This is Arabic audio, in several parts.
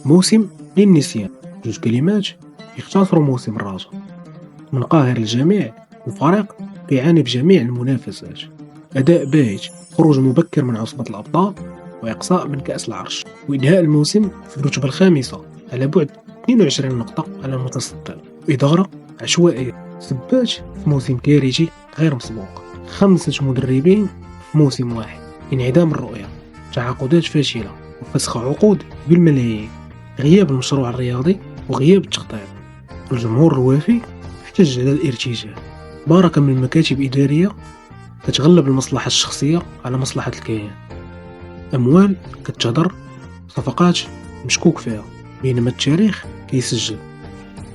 موسم للنسيان، جوج كلمات يختصروا موسم الرجاء. من قاهر الجميع، الفريق كيعاني بجميع المنافسات، أداء باهت، خروج مبكر من عصبة الأبطال، وإقصاء من كأس العرش، وإنهاء الموسم في الرتبة الخامسة على بعد 22 نقطة على المتصدر. إدارة عشوائية، سبات في موسم كارثي غير مسبوق، 5 مدربين في موسم واحد، انعدام الرؤية، تعاقدات فاشلة وفسخ عقود بالملايين، غياب المشروع الرياضي وغياب التخطيط. الجمهور الوافي احتج على الارتجال، بركة من مكاتب إدارية كتغلب المصلحة الشخصية على مصلحة الكيان، أموال كتهدر، صفقات مشكوك فيها، بينما التاريخ كيسجل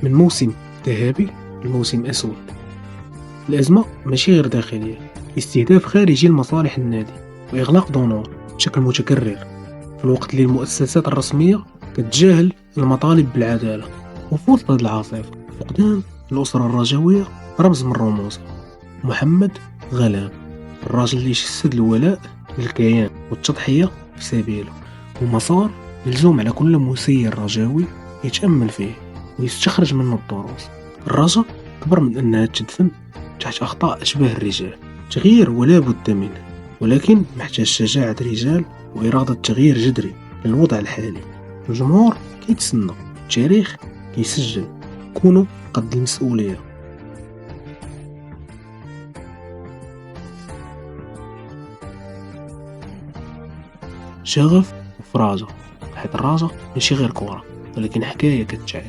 من موسم ذهبي لموسم أسود. الأزمة ماشي غير داخلية، استهداف خارجي لمصالح النادي وإغلاق دونور بشكل متكرر، في الوقت اللي المؤسسات الرسمية كتجاهل المطالب بالعدالة. وفي وسط هاد العاصفة، فقدان الأسرة الرجوية رمز من رموزها، محمد غلام، الراجل اللي جسد الولاء للكيان والتضحية في سبيله، ومسار يلزم على كل مسير رجاوي يتأمل فيه ويستخرج منه الدروس. الرجا أكبر من أنها تدفن تحت أخطاء أشباه الرجال، تغيير ولا بد منه، ولكن محتاج شجاعة رجال وإرادة تغيير جذري للوضع الحالي. الجمهور كيتسنى، التاريخ كيسجل، كونوا قد المسؤولية. شغف وفراجة، حيت الرجا ماشي غير كورة، ولكن حكاية كتعيش.